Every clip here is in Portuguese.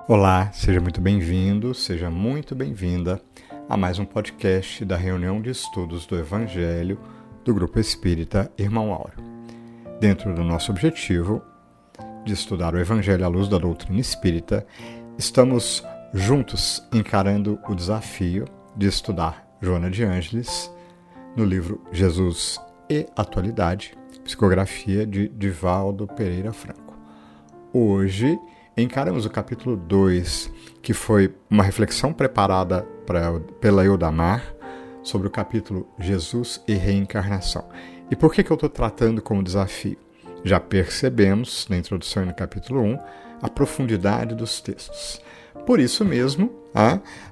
Olá, seja muito bem-vindo, seja muito bem-vinda a mais um podcast da reunião de estudos do Evangelho do Grupo Espírita Irmão Áureo. Dentro do nosso objetivo de estudar o Evangelho à luz da doutrina espírita, estamos juntos encarando o desafio de estudar Joana de Ângeles no livro Jesus e Atualidade, psicografia de Divaldo Pereira Franco. Hoje encaramos o capítulo 2, que foi uma reflexão preparada pela Eudamar sobre o capítulo Jesus e Reencarnação. E por que eu estou tratando como desafio? Já percebemos, na introdução e no capítulo 1, a profundidade dos textos. Por isso mesmo,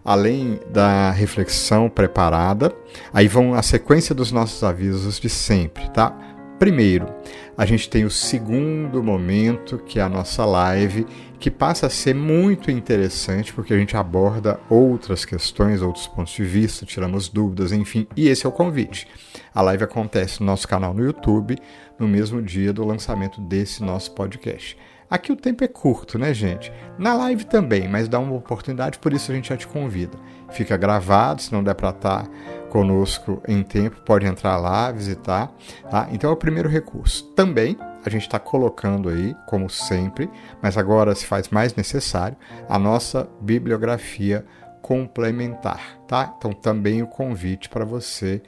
além da reflexão preparada, aí vão a sequência dos nossos avisos de sempre, tá? Primeiro, a gente tem o segundo momento, que é a nossa live, que passa a ser muito interessante, porque a gente aborda outras questões, outros pontos de vista, tiramos dúvidas, enfim, e esse é o convite. A live acontece no nosso canal no YouTube, no mesmo dia do lançamento desse nosso podcast. Aqui o tempo é curto, né, gente? Na live também, mas dá uma oportunidade, por isso a gente já te convida. Fica gravado, se não der para estar conosco em tempo, pode entrar lá, visitar, tá? Então é o primeiro recurso. Também a gente está colocando aí, como sempre, mas agora se faz mais necessário, a nossa bibliografia complementar, tá? Então também o convite para você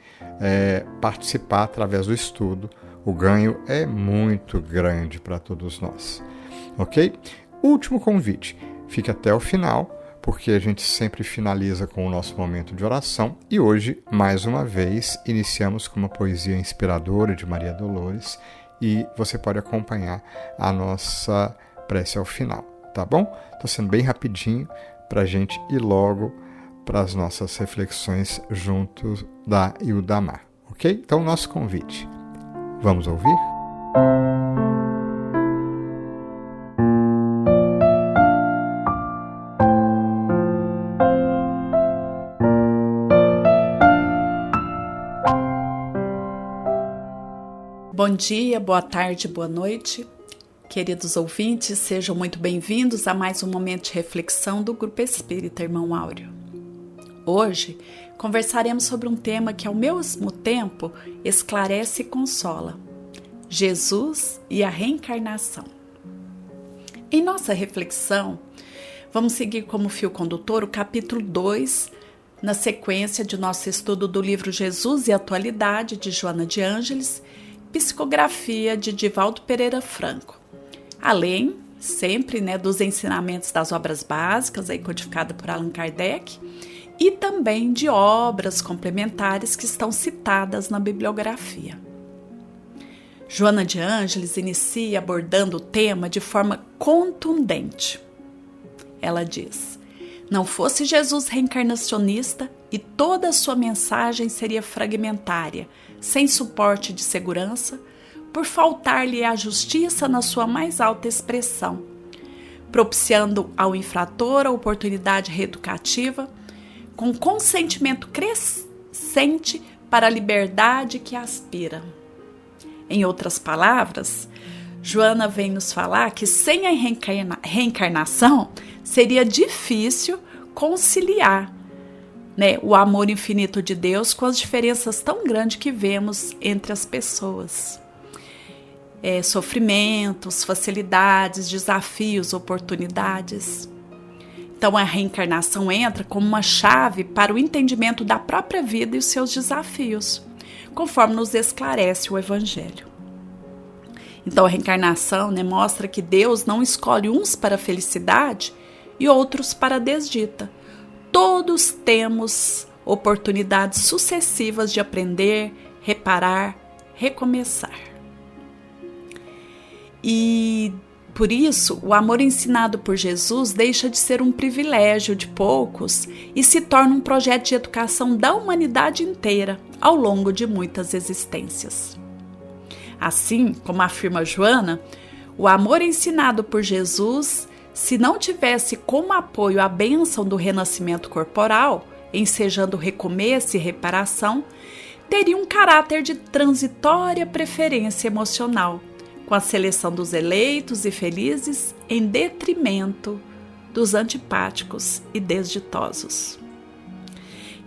participar através do estudo. O ganho é muito grande para todos nós, ok? Último convite, fique até o final, porque a gente sempre finaliza com o nosso momento de oração e hoje, mais uma vez, iniciamos com uma poesia inspiradora de Maria Dolores e você pode acompanhar a nossa prece ao final, tá bom? Estou sendo bem rapidinho para a gente ir logo para as nossas reflexões junto da Eudamar, ok? Então, nosso convite. Vamos ouvir? Bom dia, boa tarde, boa noite. Queridos ouvintes, sejam muito bem-vindos a mais um momento de reflexão do Grupo Espírita Irmão Áureo. Hoje, conversaremos sobre um tema que, ao mesmo tempo, esclarece e consola: Jesus e a reencarnação. Em nossa reflexão, vamos seguir como fio condutor o capítulo 2, na sequência de nosso estudo do livro Jesus e Atualidade, de Joana de Ângeles, psicografia de Divaldo Pereira Franco. Além, sempre, dos ensinamentos das obras básicas, codificada por Allan Kardec, e também de obras complementares que estão citadas na bibliografia. Joana de Ângeles inicia abordando o tema de forma contundente. Ela diz: não fosse Jesus reencarnacionista e toda a sua mensagem seria fragmentária, sem suporte de segurança, por faltar-lhe a justiça na sua mais alta expressão, propiciando ao infrator a oportunidade reeducativa, com consentimento crescente para a liberdade que aspira. Em outras palavras, Joana vem nos falar que sem a reencarnação seria difícil conciliar o amor infinito de Deus com as diferenças tão grandes que vemos entre as pessoas. Sofrimentos, facilidades, desafios, oportunidades. Então a reencarnação entra como uma chave para o entendimento da própria vida e os seus desafios, conforme nos esclarece o Evangelho. Então a reencarnação mostra que Deus não escolhe uns para a felicidade e outros para a desdita. Todos temos oportunidades sucessivas de aprender, reparar, recomeçar. E por isso, o amor ensinado por Jesus deixa de ser um privilégio de poucos e se torna um projeto de educação da humanidade inteira ao longo de muitas existências. Assim, como afirma Joana, o amor ensinado por Jesus, se não tivesse como apoio a bênção do renascimento corporal, ensejando recomeço e reparação, teria um caráter de transitória preferência emocional, com a seleção dos eleitos e felizes em detrimento dos antipáticos e desditosos.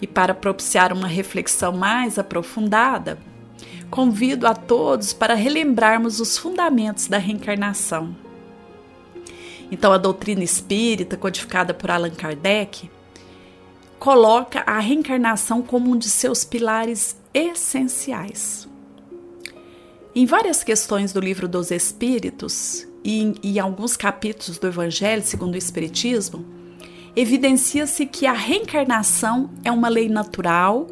E para propiciar uma reflexão mais aprofundada, convido a todos para relembrarmos os fundamentos da reencarnação. Então, a doutrina espírita, codificada por Allan Kardec, coloca a reencarnação como um de seus pilares essenciais. Em várias questões do Livro dos Espíritos e em alguns capítulos do Evangelho segundo o Espiritismo, evidencia-se que a reencarnação é uma lei natural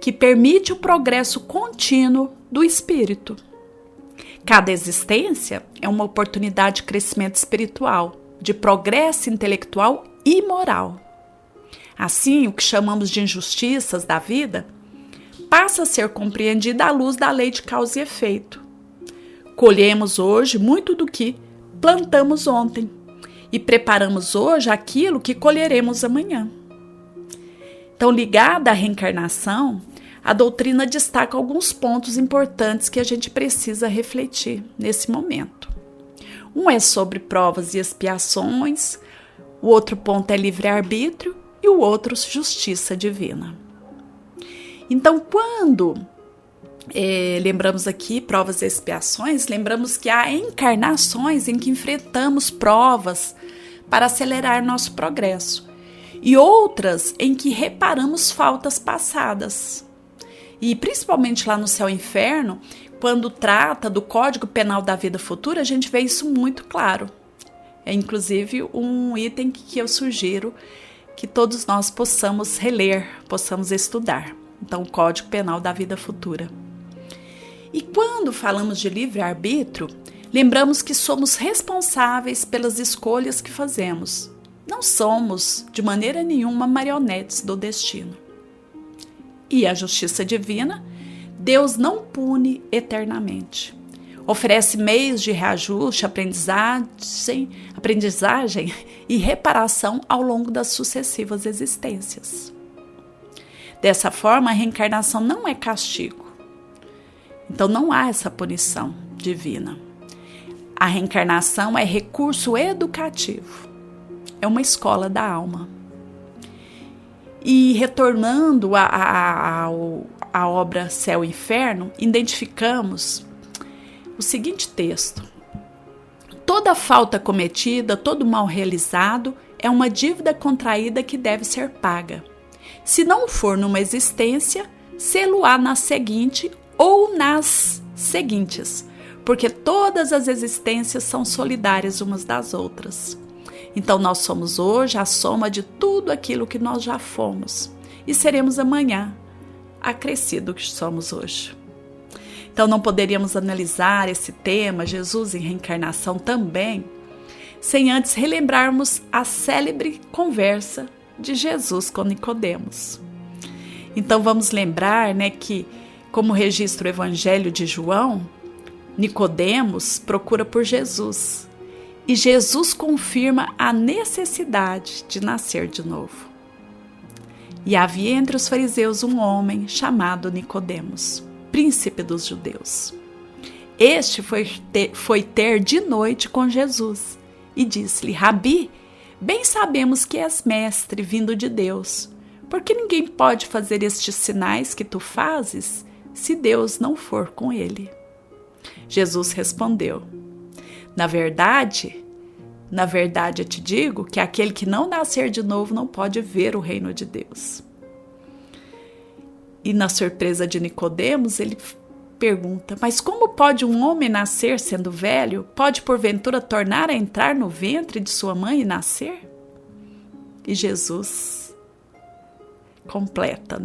que permite o progresso contínuo do espírito. Cada existência é uma oportunidade de crescimento espiritual, de progresso intelectual e moral. Assim, o que chamamos de injustiças da vida passa a ser compreendida à luz da lei de causa e efeito. Colhemos hoje muito do que plantamos ontem e preparamos hoje aquilo que colheremos amanhã. Então, ligada à reencarnação, a doutrina destaca alguns pontos importantes que a gente precisa refletir nesse momento. Um é sobre provas e expiações, o outro ponto é livre-arbítrio e o outro justiça divina. Então, quando lembramos aqui provas e expiações, lembramos que há encarnações em que enfrentamos provas para acelerar nosso progresso e outras em que reparamos faltas passadas. E principalmente lá no céu e inferno, quando trata do Código Penal da Vida Futura, a gente vê isso muito claro. É inclusive um item que eu sugiro que todos nós possamos reler, possamos estudar. Então, o Código Penal da Vida Futura. E quando falamos de livre-arbítrio, lembramos que somos responsáveis pelas escolhas que fazemos. Não somos, de maneira nenhuma, marionetes do destino. E a justiça divina, Deus não pune eternamente. Oferece meios de reajuste, aprendizagem e reparação ao longo das sucessivas existências. Dessa forma, a reencarnação não é castigo. Então, não há essa punição divina. A reencarnação é recurso educativo. É uma escola da alma. E retornando à obra Céu e Inferno, identificamos o seguinte texto: toda falta cometida, todo mal realizado é uma dívida contraída que deve ser paga. Se não for numa existência, sê-lo-á na seguinte ou nas seguintes, porque todas as existências são solidárias umas das outras. Então nós somos hoje a soma de tudo aquilo que nós já fomos e seremos amanhã, acrescido que somos hoje. Então não poderíamos analisar esse tema, Jesus em reencarnação também, sem antes relembrarmos a célebre conversa de Jesus com Nicodemos. Então vamos lembrar, que, como registra o Evangelho de João, Nicodemos procura por Jesus e Jesus confirma a necessidade de nascer de novo. E havia entre os fariseus um homem chamado Nicodemos, príncipe dos judeus. Este foi ter de noite com Jesus e disse-lhe: Rabi, bem sabemos que és mestre vindo de Deus, porque ninguém pode fazer estes sinais que tu fazes se Deus não for com ele. Jesus respondeu: Na verdade eu te digo que aquele que não nascer de novo não pode ver o reino de Deus. E na surpresa de Nicodemos, ele pergunta: Mas como pode um homem nascer sendo velho? Pode porventura tornar a entrar no ventre de sua mãe e nascer? E Jesus completa,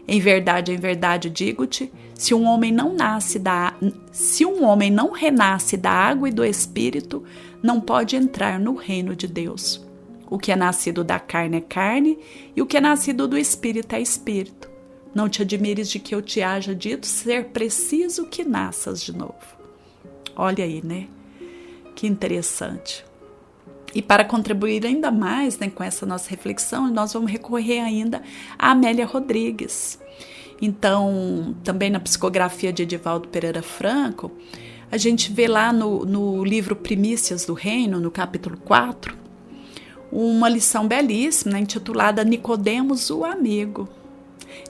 Em verdade, digo-te, se um homem não renasce da água e do Espírito, não pode entrar no reino de Deus. O que é nascido da carne é carne, e o que é nascido do Espírito é Espírito. Não te admires de que eu te haja dito ser preciso que nasças de novo. Olha aí, Que interessante. E para contribuir ainda mais com essa nossa reflexão, nós vamos recorrer ainda a Amélia Rodrigues. Então, também na psicografia de Edivaldo Pereira Franco, a gente vê lá no livro Primícias do Reino, no capítulo 4, uma lição belíssima, né, intitulada Nicodemos, o Amigo.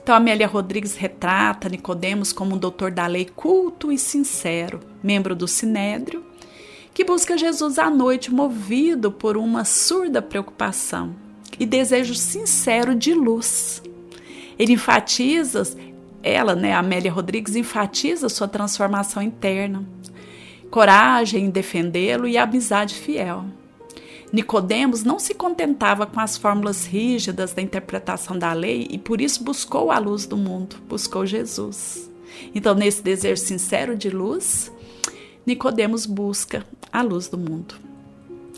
Então, Amélia Rodrigues retrata Nicodemos como um doutor da lei culto e sincero, membro do Sinédrio, que busca Jesus à noite movido por uma surda preocupação e desejo sincero de luz. Amélia Rodrigues, enfatiza sua transformação interna, coragem em defendê-lo e amizade fiel. Nicodemos não se contentava com as fórmulas rígidas da interpretação da lei e por isso buscou a luz do mundo, buscou Jesus. Então, nesse desejo sincero de luz, Nicodemos busca a luz do mundo.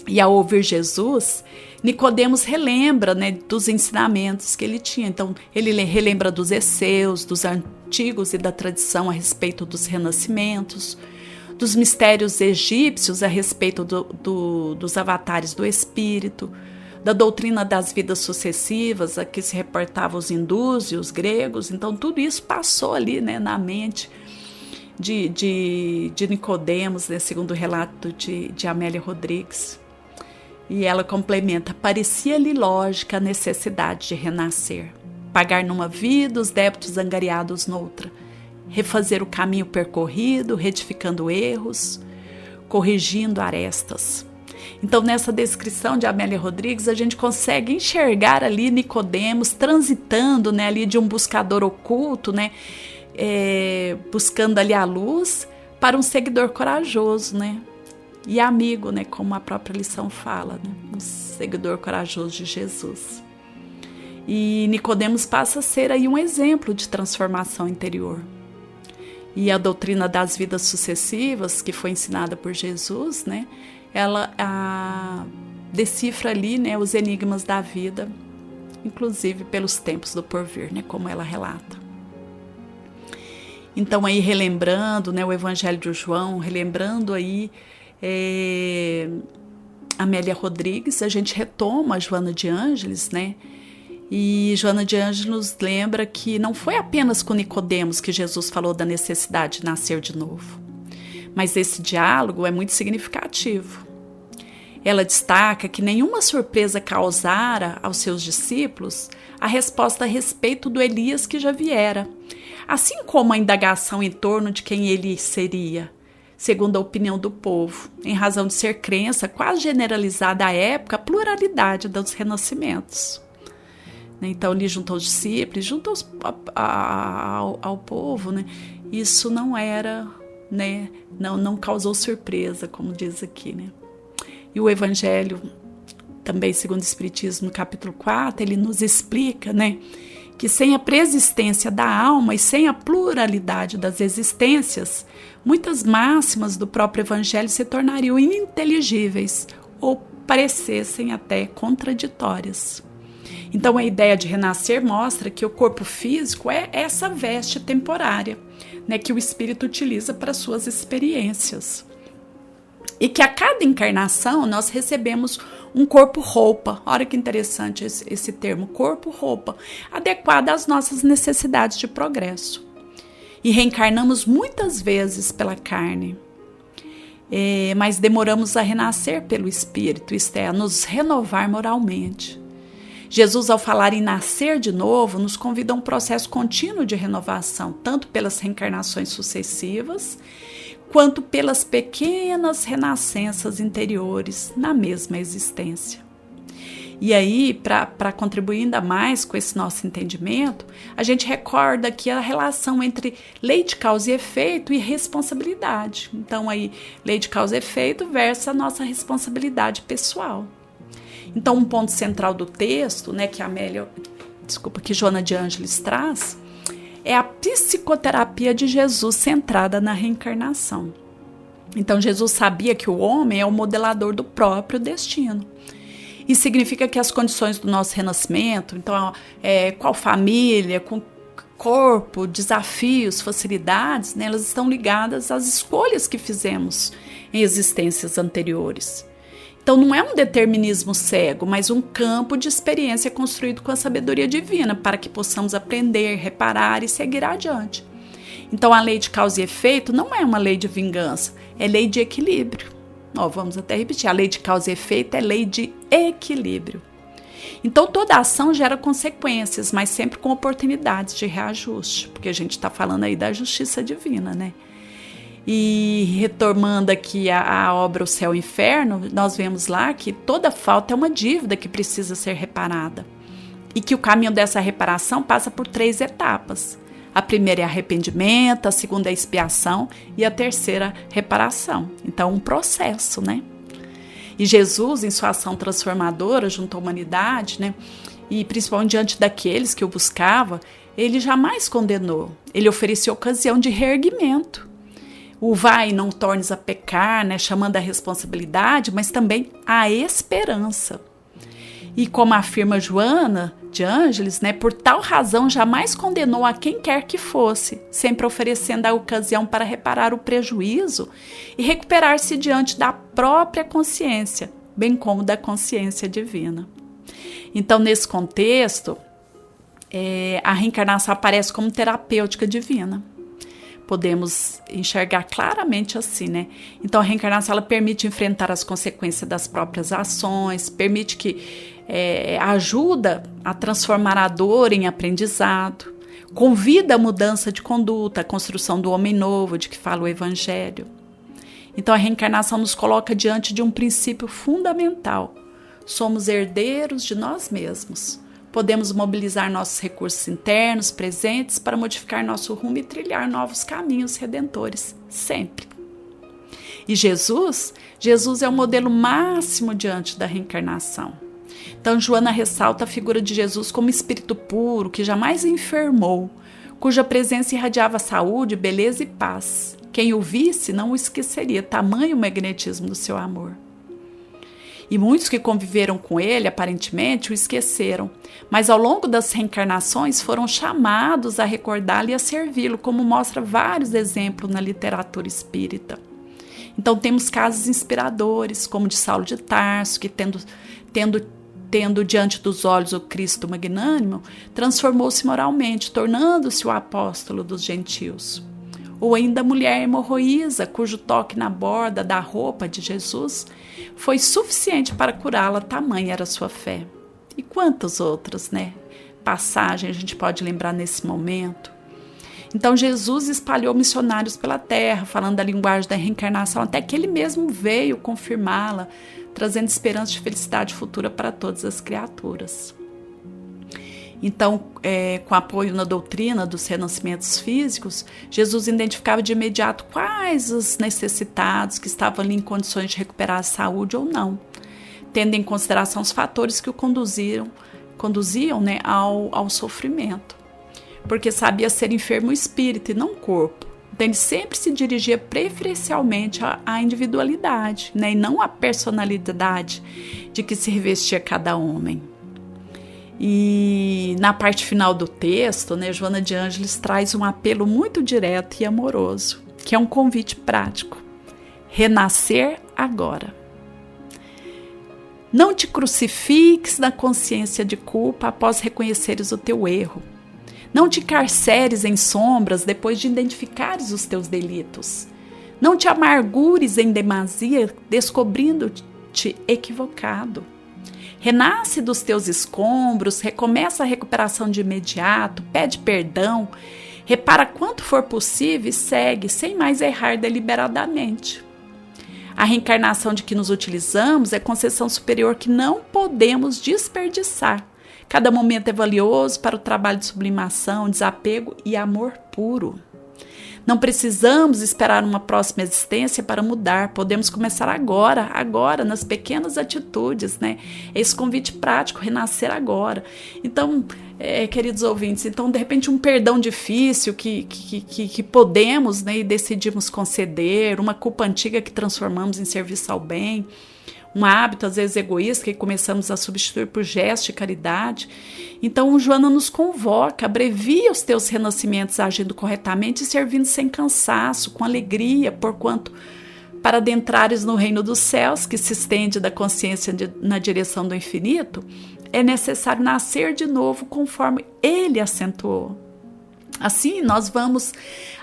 E ao ouvir Jesus, Nicodemos relembra, né, dos ensinamentos que ele tinha. Então, ele relembra dos esseus, dos antigos e da tradição a respeito dos renascimentos, dos mistérios egípcios a respeito dos avatares do Espírito, da doutrina das vidas sucessivas a que se reportavam os hindus e os gregos. Então, tudo isso passou ali, né, na mente de Nicodemos, né, segundo o relato de Amélia Rodrigues. E ela complementa: parecia-lhe lógica a necessidade de renascer, pagar numa vida os débitos angariados noutra, refazer o caminho percorrido, retificando erros, corrigindo arestas. Então, nessa descrição de Amélia Rodrigues, a gente consegue enxergar ali Nicodemos transitando, né, ali de um buscador oculto, né, buscando ali a luz, para um seguidor corajoso, né, e amigo, né, como a própria lição fala, né, um seguidor corajoso de Jesus. E Nicodemos passa a ser aí um exemplo de transformação interior. E a doutrina das vidas sucessivas, que foi ensinada por Jesus, né, ela decifra ali, né, os enigmas da vida, inclusive pelos tempos do porvir, né, como ela relata. Então, aí relembrando, né, o Evangelho de João, relembrando aí Amélia Rodrigues, a gente retoma a Joana de Ângeles, né? E Joana de Ângeles nos lembra que não foi apenas com Nicodemos que Jesus falou da necessidade de nascer de novo, mas esse diálogo é muito significativo. Ela destaca que nenhuma surpresa causara aos seus discípulos a resposta a respeito do Elias que já viera, assim como a indagação em torno de quem ele seria, segundo a opinião do povo, em razão de ser crença quase generalizada à época a pluralidade dos renascimentos. Então, ele junto aos discípulos, junto ao povo, né? Isso não era, né? Não causou surpresa, como diz aqui, né? E o Evangelho, também segundo o Espiritismo, no capítulo 4, ele nos explica, né, que sem a preexistência da alma e sem a pluralidade das existências, muitas máximas do próprio Evangelho se tornariam ininteligíveis ou parecessem até contraditórias. Então, a ideia de renascer mostra que o corpo físico é essa veste temporária, né, que o espírito utiliza para suas experiências. E que a cada encarnação nós recebemos um corpo-roupa. Olha que interessante esse termo, corpo-roupa, adequado às nossas necessidades de progresso. E reencarnamos muitas vezes pela carne, mas demoramos a renascer pelo espírito, isto é, a nos renovar moralmente. Jesus, ao falar em nascer de novo, nos convida a um processo contínuo de renovação, tanto pelas reencarnações sucessivas, quanto pelas pequenas renascenças interiores na mesma existência. E aí, para contribuir ainda mais com esse nosso entendimento, a gente recorda aqui a relação entre lei de causa e efeito e responsabilidade. Então, aí, lei de causa e efeito versus a nossa responsabilidade pessoal. Então, um ponto central do texto, né, que Joana de Ângeles traz, é a psicoterapia de Jesus centrada na reencarnação. Então, Jesus sabia que o homem é o modelador do próprio destino. Isso significa que as condições do nosso renascimento, então, qual família, com corpo, desafios, facilidades, né, elas estão ligadas às escolhas que fizemos em existências anteriores. Então, não é um determinismo cego, mas um campo de experiência construído com a sabedoria divina para que possamos aprender, reparar e seguir adiante. Então, a lei de causa e efeito não é uma lei de vingança, é lei de equilíbrio. Vamos até repetir, a lei de causa e efeito é lei de equilíbrio. Então, toda ação gera consequências, mas sempre com oportunidades de reajuste, porque a gente está falando aí da justiça divina, né? E retomando aqui a obra O Céu e o Inferno, nós vemos lá que toda falta é uma dívida que precisa ser reparada. E que o caminho dessa reparação passa por 3 etapas. A primeira é arrependimento, a segunda é expiação e a terceira, reparação. Então, um processo, né? E Jesus, em sua ação transformadora junto à humanidade, né, e principalmente diante daqueles que o buscavam, ele jamais condenou. Ele ofereceu ocasião de reerguimento. O vai e não tornes a pecar, né, chamando a responsabilidade, mas também a esperança. E como afirma Joana de Ângeles, né, por tal razão jamais condenou a quem quer que fosse, sempre oferecendo a ocasião para reparar o prejuízo e recuperar-se diante da própria consciência, bem como da consciência divina. Então, nesse contexto, a reencarnação aparece como terapêutica divina. Podemos enxergar claramente assim, né? Então, a reencarnação ela permite enfrentar as consequências das próprias ações, permite que ajuda a transformar a dor em aprendizado, convida a mudança de conduta, a construção do homem novo, de que fala o Evangelho. Então, a reencarnação nos coloca diante de um princípio fundamental. Somos herdeiros de nós mesmos. Podemos mobilizar nossos recursos internos, presentes, para modificar nosso rumo e trilhar novos caminhos redentores, sempre. E Jesus é o modelo máximo diante da reencarnação. Então, Joana ressalta a figura de Jesus como espírito puro, que jamais enfermou, cuja presença irradiava saúde, beleza e paz. Quem o visse não o esqueceria, tamanho o magnetismo do seu amor. E muitos que conviveram com ele, aparentemente, o esqueceram, mas ao longo das reencarnações foram chamados a recordá-lo e a servi-lo, como mostra vários exemplos na literatura espírita. Então temos casos inspiradores, como de Saulo de Tarso, que tendo diante dos olhos o Cristo magnânimo, transformou-se moralmente, tornando-se o apóstolo dos gentios. Ou ainda a mulher hemorroísa, cujo toque na borda da roupa de Jesus foi suficiente para curá-la, tamanha era a sua fé. E quantas outras, né? Passagens a gente pode lembrar nesse momento. Então Jesus espalhou missionários pela terra, falando da linguagem da reencarnação, até que ele mesmo veio confirmá-la, trazendo esperança de felicidade futura para todas as criaturas. Então, com apoio na doutrina dos renascimentos físicos, Jesus identificava de imediato quais os necessitados que estavam ali em condições de recuperar a saúde ou não, tendo em consideração os fatores que o conduziam, né, ao sofrimento, porque sabia ser enfermo o espírito e não o corpo. Então, ele sempre se dirigia preferencialmente à individualidade, né, e não à personalidade de que se revestia cada homem. E na parte final do texto, né, Joana de Ângeles traz um apelo muito direto e amoroso, que é um convite prático. Renascer agora. Não te crucifiques na consciência de culpa após reconheceres o teu erro. Não te carceres em sombras depois de identificares os teus delitos. Não te amargures em demasia descobrindo-te equivocado. Renasce dos teus escombros, recomeça a recuperação de imediato, pede perdão, repara quanto for possível e segue, sem mais errar deliberadamente. A reencarnação de que nos utilizamos é concessão superior que não podemos desperdiçar. Cada momento é valioso para o trabalho de sublimação, desapego e amor puro. Não precisamos esperar uma próxima existência para mudar, podemos começar agora, nas pequenas atitudes, né? Esse convite prático, renascer agora. Então, queridos ouvintes, de repente um perdão difícil que podemos, né, e decidimos conceder, uma culpa antiga que transformamos em serviço ao bem, um hábito às vezes egoísta que começamos a substituir por gesto de caridade. Então, Joana nos convoca, abrevia os teus renascimentos agindo corretamente e servindo sem cansaço, com alegria, porquanto para adentrares no reino dos céus, que se estende da consciência na direção do infinito, é necessário nascer de novo conforme ele acentuou. Assim, nós vamos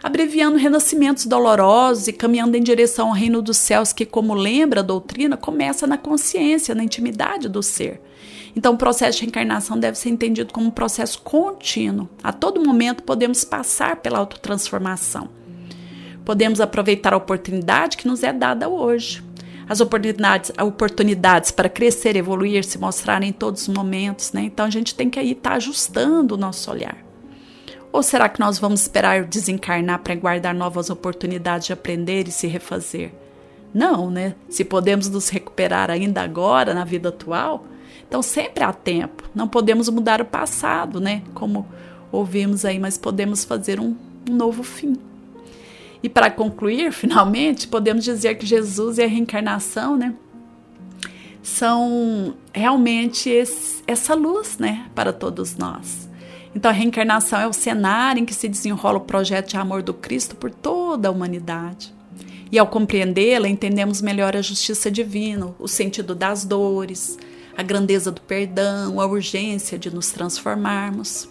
abreviando renascimentos dolorosos e caminhando em direção ao reino dos céus, que, como lembra a doutrina, começa na consciência, na intimidade do ser. Então, o processo de reencarnação deve ser entendido como um processo contínuo. A todo momento podemos passar pela autotransformação. Podemos aproveitar a oportunidade que nos é dada hoje. As oportunidades para crescer, evoluir, se mostrar em todos os momentos, né? Então, a gente tem que aí estar ajustando o nosso olhar. Ou será que nós vamos esperar desencarnar para guardar novas oportunidades de aprender e se refazer? Não, né? Se podemos nos recuperar ainda agora, na vida atual, então sempre há tempo. Não podemos mudar o passado, né? Como ouvimos aí, mas podemos fazer um novo fim. E para concluir, finalmente, podemos dizer que Jesus e a reencarnação, né, são realmente essa luz, né, para todos nós. Então, a reencarnação é o cenário em que se desenrola o projeto de amor do Cristo por toda a humanidade. E ao compreendê-la, entendemos melhor a justiça divina, o sentido das dores, a grandeza do perdão, a urgência de nos transformarmos.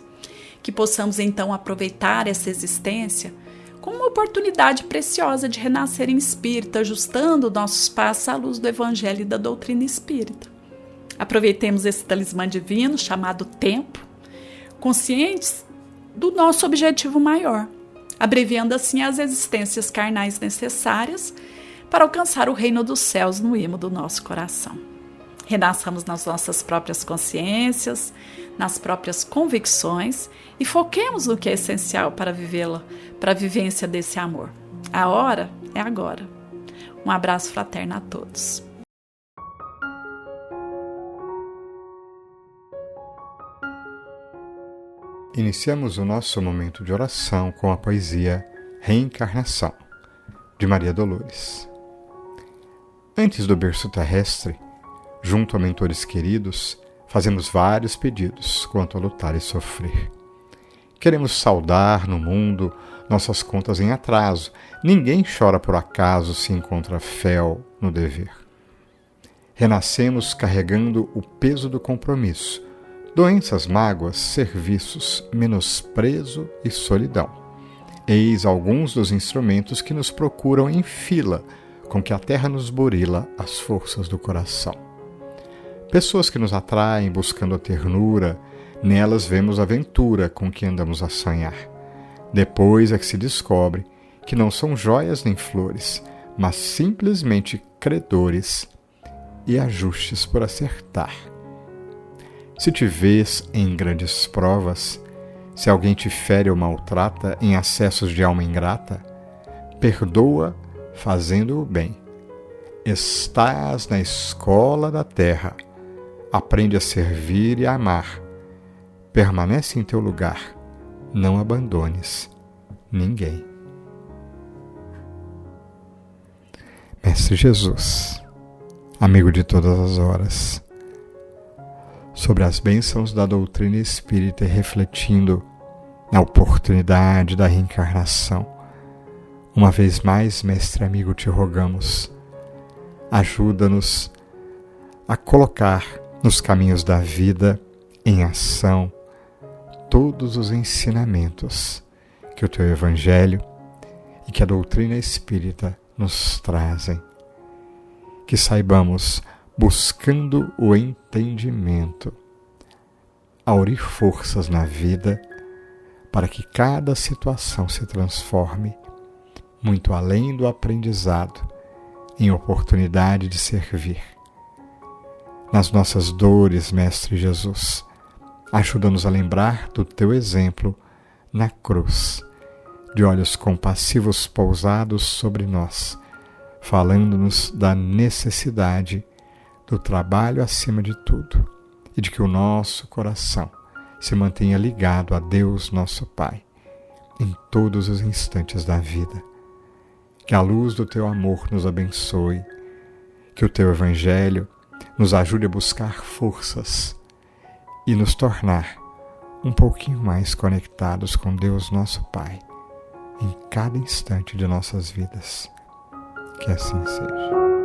Que possamos, então, aproveitar essa existência como uma oportunidade preciosa de renascer em espírito, ajustando nossos passos à luz do Evangelho e da doutrina espírita. Aproveitemos esse talismã divino chamado tempo, conscientes do nosso objetivo maior, abreviando assim as existências carnais necessárias para alcançar o reino dos céus no imo do nosso coração. Renasçamos nas nossas próprias consciências, nas próprias convicções e foquemos no que é essencial para vivê-la, para a vivência desse amor. A hora é agora. Um abraço fraterno a todos. Iniciamos o nosso momento de oração com a poesia Reencarnação, de Maria Dolores. Antes do berço terrestre, junto a mentores queridos, fazemos vários pedidos quanto a lutar e sofrer. Queremos saudar no mundo nossas contas em atraso. Ninguém chora por acaso se encontra fel no dever. Renascemos carregando o peso do compromisso, doenças, mágoas, serviços, menosprezo e solidão. Eis alguns dos instrumentos que nos procuram em fila, com que a terra nos burila as forças do coração. Pessoas que nos atraem buscando a ternura, nelas vemos a aventura com que andamos a sonhar. Depois é que se descobre que não são joias nem flores, mas simplesmente credores e ajustes por acertar. Se te vês em grandes provas, se alguém te fere ou maltrata em acessos de alma ingrata, perdoa fazendo o bem. Estás na escola da terra, aprende a servir e a amar. Permanece em teu lugar, não abandones ninguém. Mestre Jesus, amigo de todas as horas, sobre as bênçãos da doutrina espírita e refletindo na oportunidade da reencarnação, uma vez mais, mestre amigo, te rogamos, ajuda-nos a colocar nos caminhos da vida em ação todos os ensinamentos que o teu Evangelho e que a doutrina espírita nos trazem. Que saibamos, buscando o entendimento, aurir forças na vida para que cada situação se transforme, muito além do aprendizado, em oportunidade de servir. Nas nossas dores, Mestre Jesus, ajuda-nos a lembrar do teu exemplo na cruz, de olhos compassivos pousados sobre nós, falando-nos da necessidade do trabalho acima de tudo e de que o nosso coração se mantenha ligado a Deus, nosso Pai, em todos os instantes da vida. Que a luz do teu amor nos abençoe, que o teu Evangelho nos ajude a buscar forças e nos tornar um pouquinho mais conectados com Deus, nosso Pai, em cada instante de nossas vidas. Que assim seja.